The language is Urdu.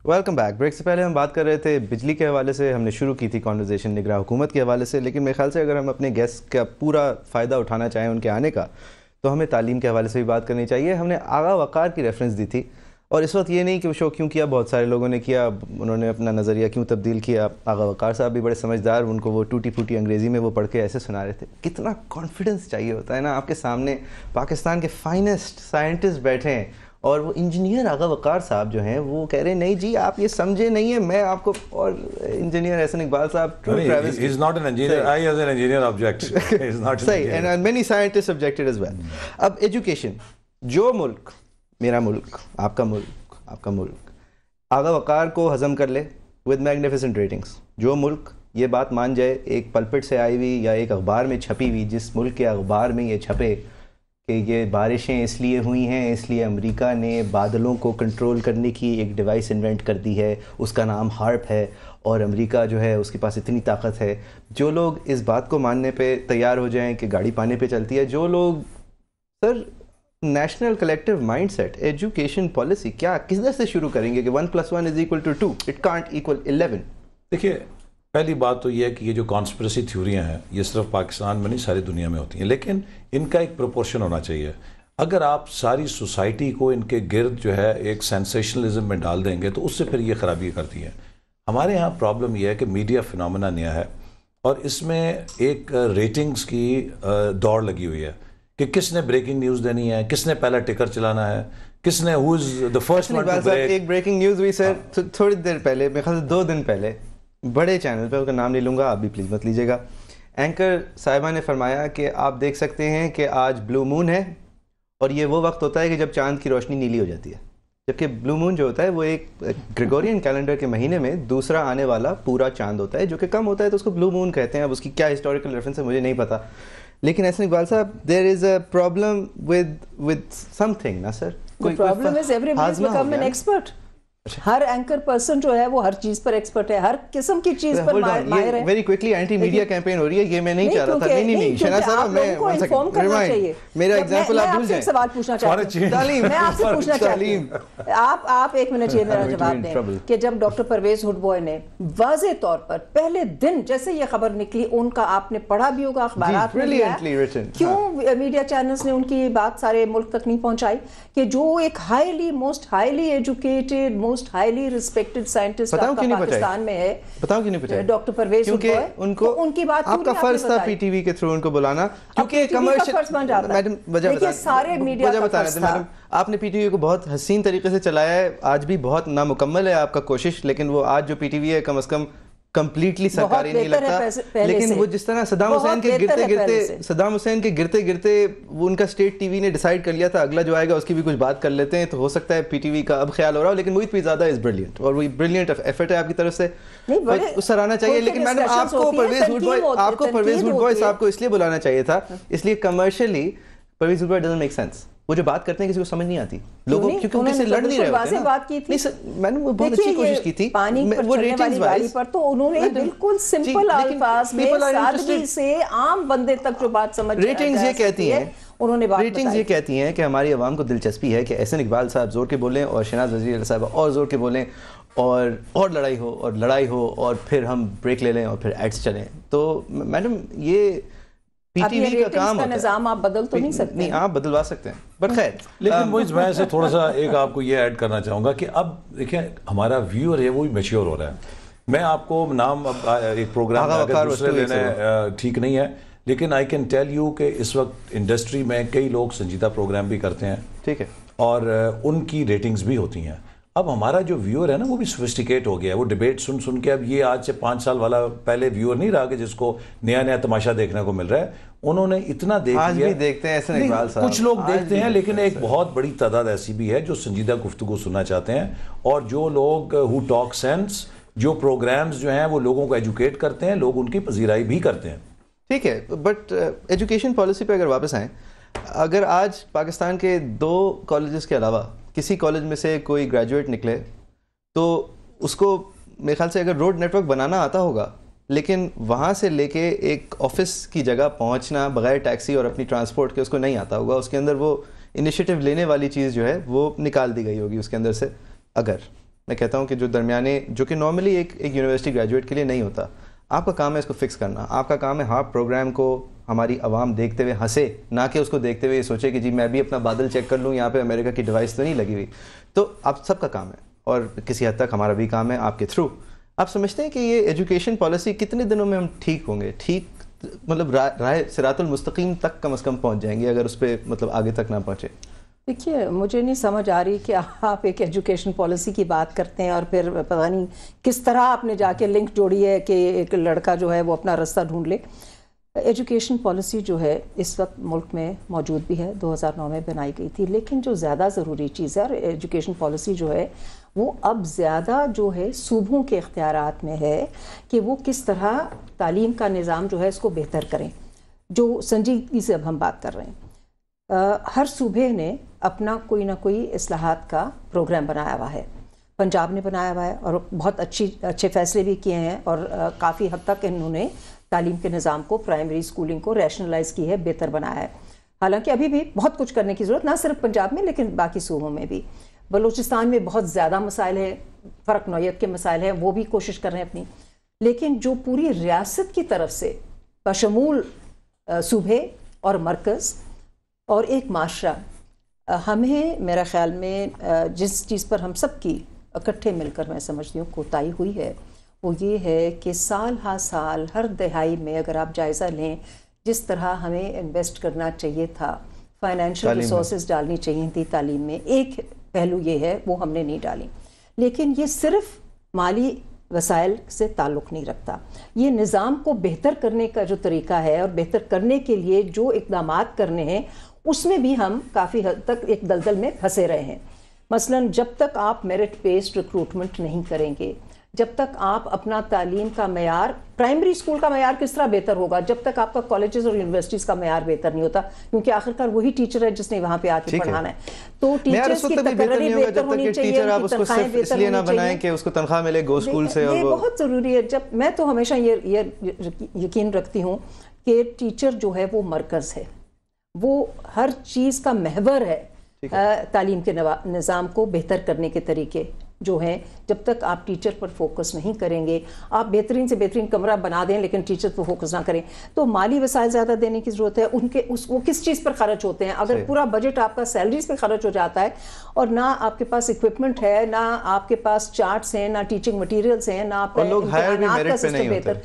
Welcome back. بریک سے پہلے ہم بات کر رہے تھے بجلی کے حوالے سے. ہم نے شروع کی تھی کانورزیشن نگراں حکومت کے حوالے سے, لیکن میرے خیال سے اگر ہم اپنے گیسٹ کا پورا فائدہ اٹھانا چاہیں ان کے آنے کا, تو ہمیں تعلیم کے حوالے سے بھی بات کرنی چاہیے. ہم نے آغا وقار کی ریفرنس دی تھی, اور اس وقت یہ نہیں کہ وہ شو کیوں کیا, بہت سارے لوگوں نے کیا, انہوں نے اپنا نظریہ کیوں تبدیل کیا. آغا وقار صاحب بھی بڑے سمجھدار, ان کو وہ ٹوٹی پھوٹی انگریزی میں وہ پڑھ کے ایسے سنا رہے تھے. کتنا کانفیڈنس چاہیے ہوتا ہے نا, آپ کے سامنے پاکستان کے فائنسٹ سائنٹسٹ بیٹھے ہیں, اور وہ انجینئر آغا وقار صاحب جو ہیں وہ کہہ رہے ہیں نہیں جی آپ یہ سمجھے نہیں ہیں, میں آپ کو. اور انجینئر احسن اقبال صاحب he is not an engineer, I as an engineer object, he is not صحیح, and many scientists objected as well. اب ایجوکیشن, جو ملک, میرا ملک, آپ کا ملک, آپ کا ملک آغا وقار کو ہضم کر لے with magnificent ratings, جو ملک یہ بات مان جائے ایک پلپٹ سے آئی ہوئی یا ایک اخبار میں چھپی ہوئی, جس ملک کے اخبار میں یہ چھپے کہ یہ بارشیں اس لیے ہوئی ہیں اس لیے امریکہ نے بادلوں کو کنٹرول کرنے کی ایک ڈیوائس انوینٹ کر دی ہے, اس کا نام ہارپ ہے, اور امریکہ جو ہے اس کے پاس اتنی طاقت ہے. جو لوگ اس بات کو ماننے پہ تیار ہو جائیں کہ گاڑی پانے پہ چلتی ہے, جو لوگ sir national collective mind set, education policy کیا کس طرح سے شروع کریں گے کہ 1+1=2, اٹ کانٹ ایکول 11. دیکھیے پہلی بات تو یہ ہے کہ یہ جو کانسپریسی تھیوریاں ہیں یہ صرف پاکستان میں نہیں ساری دنیا میں ہوتی ہیں, لیکن ان کا ایک پروپورشن ہونا چاہیے. اگر آپ ساری سوسائٹی کو ان کے گرد جو ہے ایک سینسیشنلزم میں ڈال دیں گے تو اس سے پھر یہ خرابی کرتی ہے. ہمارے ہاں پرابلم یہ ہے کہ میڈیا فنامنا نیا ہے, اور اس میں ایک ریٹنگز کی دوڑ لگی ہوئی ہے کہ کس نے بریکنگ نیوز دینی ہے, کس نے پہلا ٹکر چلانا ہے, کس نے who is the first one to break. ایک بریکنگ نیوز ہوئی سر تھوڑی دیر پہلے, میرے خیال سے 2 دن پہلے, بڑے چینل پہ, اس کا نام نہیں لوں گا, آپ بھی پلیز مت لیجیے گا. اینکر صاحبہ نے فرمایا کہ آپ دیکھ سکتے ہیں کہ آج بلو مون ہے, اور یہ وہ وقت ہوتا ہے کہ جب چاند کی روشنی نیلی ہو جاتی ہے, جبکہ بلو مون جو ہوتا ہے وہ ایک گریگورین کیلنڈر کے مہینے میں دوسرا آنے والا پورا چاند ہوتا ہے, جو کہ کم ہوتا ہے تو اس کو بلو مون کہتے ہیں. اب اس کی کیا ہسٹوریکل ریفرنس ہے مجھے نہیں پتا, لیکن احسن اقبال صاحب دیر از اے پرابلم with something نا سر. The problem is everybody has become an expert. Hare anchor person جو ہے وہ ہر چیز پر ایکسپرٹ ہے, ہر قسم کی چیز پر ماہر ہے. Very quickly anti media campaign ہو رہی ہے, یہ میں نہیں چاہ رہا تھا. نہیں شہناز صاحب, میں میرا ایگزامپل آپ بھول جائیں. سوال پوچھنا چاہتی ہوں, میں آپ سے پوچھنا چاہتی ہوں, آپ 1 منٹ یہ میرا جواب دیں کہ جب ڈاکٹر پرویز ہوڈ بوائے نے واضح طور پر پہلے دن جیسے یہ خبر نکلی, ان کا آپ نے پڑھا بھی ہوگا اخبارات میں, کیوں میڈیا چینلز نے ان کی بات سارے ملک تک نہیں پہنچائی کہ جو ایک most highly educated most highly respected scientist Pakistan میں ہے, بتاؤ کیوں نہیں پہنچائے ڈاکٹر پرویز ہوڈ بوائے, ان کی بات آپ کا فرض تھا پی ٹی وی کے تھرو ان کو بلانا, کیونکہ کمرشل. میڈم وجہ سارے میڈیا بتا رہے تھے میڈم, آپ نے پی ٹی وی کو بہت حسین طریقے سے چلایا ہے, آج بھی بہت نامکمل ہے آپ کا کوشش, لیکن وہ آج جو پی ٹی وی ہے کم از کم کمپلیٹلی سرکاری نہیں لگتا. لیکن وہ جس طرح صدام حسین کے گرتے گرتے وہ ان کا اسٹیٹ ٹی وی نے ڈیسائیڈ کر لیا تھا اگلا جو آئے گا اس کی بھی کچھ بات کر لیتے ہیں, تو ہو سکتا ہے پی ٹی وی کا اب خیال ہو رہا ہو, لیکن محیط بھی زیادہ از بریلینٹ, اور وہ بریلینٹ ایفرٹ ہے آپ کی طرف سے, سراہنا چاہیے. لیکن میڈم آپ کو پرویز ہوڈ بوائے صاحب کو اس لیے بلانا چاہیے تھا, اس لیے commercially Pervez Hoodbhoy doesn't make sense. وہ جو بات کرتے ہیں کسی کو سمجھ نہیں آتی لوگوں, کیونکہ ان سے لڑ نہیں رہے ہوتے نا. میں نے بہت اچھی کوشش کی تھی, وہ ریٹنگز وائز پر تو انہوں نے بالکل سمپل الفاظ میں سادگی سے عام بندے تک جو بات سمجھ ریٹنگز یہ کہتی ہیں, ریٹنگز یہ کہتی ہیں کہ ہماری عوام کو دلچسپی ہے کہ احسن اقبال صاحب زور کے بولیں اور شہناز وزیر صاحبہ اور زور کے بولیں, اور لڑائی ہو اور پھر ہم بریک لے لیں اور پھر ایڈس چلیں. تو میڈم یہ پی ٹی وی کا کام ہوتا ہے, نظام آپ بدل تو نہیں سکتے. نہیں آپ بدلوا سکتے ہیں, بٹ خیر. لیکن میں سے تھوڑا سا ایک آپ کو یہ ایڈ کرنا چاہوں گا کہ اب دیکھیں ہمارا ویور ہے وہ بھی میچیور ہو رہا ہے. میں آپ کو نام اب ایک پروگرام دوسرے لینے ٹھیک نہیں ہے, لیکن آئی کین ٹیل یو کہ اس وقت انڈسٹری میں کئی لوگ سنجیدہ پروگرام بھی کرتے ہیں, ٹھیک ہے, اور ان کی ریٹنگز بھی ہوتی ہیں. اب ہمارا جو ویور ہے نا وہ بھی سوفسٹیکیٹ ہو گیا ہے, وہ ڈیبیٹ سن کے, اب یہ آج سے 5 سال والا پہلے ویور نہیں رہا کہ جس کو نیا تماشا دیکھنے کو مل رہا ہے. انہوں نے اتنا دیکھ لیا, آج بھی دیکھتے ہیں احسن اقبال صاحب, کچھ لوگ دیکھتے ہیں, لیکن ایک بہت بڑی تعداد ایسی بھی ہے جو سنجیدہ گفتگو سننا چاہتے ہیں, اور جو لوگ who talk sense, جو پروگرامز جو ہیں وہ لوگوں کو ایجوکیٹ کرتے ہیں, لوگ ان کی پذیرائی بھی کرتے ہیں. ٹھیک ہے, بٹ ایجوکیشن پالیسی پہ اگر واپس آئیں, اگر آج پاکستان کے 2 کالجز کے علاوہ کسی کالج میں سے کوئی گریجویٹ نکلے تو اس کو میرے خیال سے اگر روڈ نیٹ ورک بنانا آتا ہوگا, لیکن وہاں سے لے کے ایک آفس کی جگہ پہنچنا بغیر ٹیکسی اور اپنی ٹرانسپورٹ کے اس کو نہیں آتا ہوگا. اس کے اندر وہ انیشیٹو لینے والی چیز جو ہے وہ نکال دی گئی ہوگی اس کے اندر سے. اگر میں کہتا ہوں کہ جو درمیانے جو کہ نارملی ایک یونیورسٹی گریجویٹ کے لیے نہیں ہوتا. آپ کا کام ہے اس کو فکس کرنا. آپ کا کام ہے ہر پروگرام کو ہماری عوام دیکھتے ہوئے ہنسے, نہ کہ اس کو دیکھتے ہوئے یہ سوچے کہ جی میں بھی اپنا بادل چیک کر لوں, یہاں پہ امریکہ کی ڈیوائس تو نہیں لگی ہوئی. تو آپ سب کا کام ہے, اور کسی حد تک ہمارا بھی کام ہے آپ کے تھرو. آپ سمجھتے ہیں کہ یہ ایجوکیشن پالیسی کتنے دنوں میں ہم ٹھیک ہوں گے, ٹھیک مطلب راہ صراط المستقیم تک کم از کم پہنچ جائیں گے اگر اس پہ مطلب آگے تک نہ پہنچے؟ دیکھیے مجھے نہیں سمجھ آ رہی کہ آپ ایک ایجوکیشن پالیسی کی بات کرتے ہیں اور پھر پتہ نہیں کس طرح آپ نے جا کے لنک جوڑی ہے کہ ایک لڑکا جو ہے وہ اپنا راستہ ڈھونڈ لے. ایجوکیشن پالیسی جو ہے اس وقت ملک میں موجود بھی ہے, 2009 میں بنائی گئی تھی, لیکن جو زیادہ ضروری چیز ہے, اور ایجوکیشن پالیسی جو ہے وہ اب زیادہ جو ہے صوبوں کے اختیارات میں ہے کہ وہ کس طرح تعلیم کا نظام جو ہے اس کو بہتر کریں. جو سنجیدگی سے اب ہم بات کر رہے ہیں, ہر صوبے نے اپنا کوئی نہ کوئی اصلاحات کا پروگرام بنایا ہوا ہے. پنجاب نے بنایا ہوا ہے اور بہت اچھے فیصلے بھی کیے ہیں, اور کافی حد تک انہوں نے تعلیم کے نظام کو, پرائمری اسکولنگ کو ریشنلائز کی ہے, بہتر بنایا ہے. حالانکہ ابھی بھی بہت کچھ کرنے کی ضرورت, نہ صرف پنجاب میں لیکن باقی صوبوں میں بھی. بلوچستان میں بہت زیادہ مسائل ہیں, فرق نوعیت کے مسائل ہیں, وہ بھی کوشش کر رہے ہیں اپنی. لیکن جو پوری ریاست کی طرف سے بشمول صوبے اور مرکز اور ایک معاشرہ, ہمیں میرا خیال میں جس چیز پر ہم سب کی اکٹھے مل کر میں سمجھتی ہوں کوتاہی ہوئی ہے, وہ یہ ہے کہ سال ہا سال ہر دہائی میں اگر آپ جائزہ لیں جس طرح ہمیں انویسٹ کرنا چاہیے تھا, فائنینشیل ریسورسز ڈالنی چاہیے تھی تعلیم میں, ایک پہلو یہ ہے وہ ہم نے نہیں ڈالی. لیکن یہ صرف مالی وسائل سے تعلق نہیں رکھتا, یہ نظام کو بہتر کرنے کا جو طریقہ ہے اور بہتر کرنے کے لیے جو اقدامات کرنے ہیں اس میں بھی ہم کافی حد تک ایک دلدل میں پھنسے رہے ہیں. مثلاً جب تک آپ میرٹ بیسڈ ریکروٹمنٹ نہیں کریں گے, جب تک آپ اپنا تعلیم کا معیار, پرائمری اسکول کا معیار کس طرح بہتر ہوگا جب تک آپ کا کالجز اور یونیورسٹیز کا معیار بہتر نہیں ہوتا, کیونکہ آخرکار وہی ٹیچر ہے جس نے وہاں پہ آ کے پڑھانا ہے. تو ٹیچرز کی تقرری بہتر ہونی چاہیے, ان کی تنخواہیں بہتر ہونی چاہیے کہ اس کو تنخواہ ملے گو اسکول سے. یہ بہت ضروری ہے. جب میں تو ہمیشہ یہ یقین رکھتی ہوں کہ ٹیچر جو ہے وہ مرکز ہے, وہ ہر چیز کا محور ہے. تعلیم کے نظام کو بہتر کرنے کے طریقے جو ہیں, جب تک آپ ٹیچر پر فوکس نہیں کریں گے, آپ بہترین سے بہترین کمرہ بنا دیں لیکن ٹیچر پر فوکس نہ کریں, تو مالی وسائل زیادہ دینے کی ضرورت ہے. ان کے وہ کس چیز پر خرچ ہوتے ہیں؟ اگر پورا بجٹ آپ کا سیلریز پہ خرچ ہو جاتا ہے اور نہ آپ کے پاس اکوپمنٹ ہے, نہ آپ کے پاس چارٹس ہیں, نہ ٹیچنگ مٹیریلز ہیں, نہ آپ کا امتحانات کا سسٹم بہتر,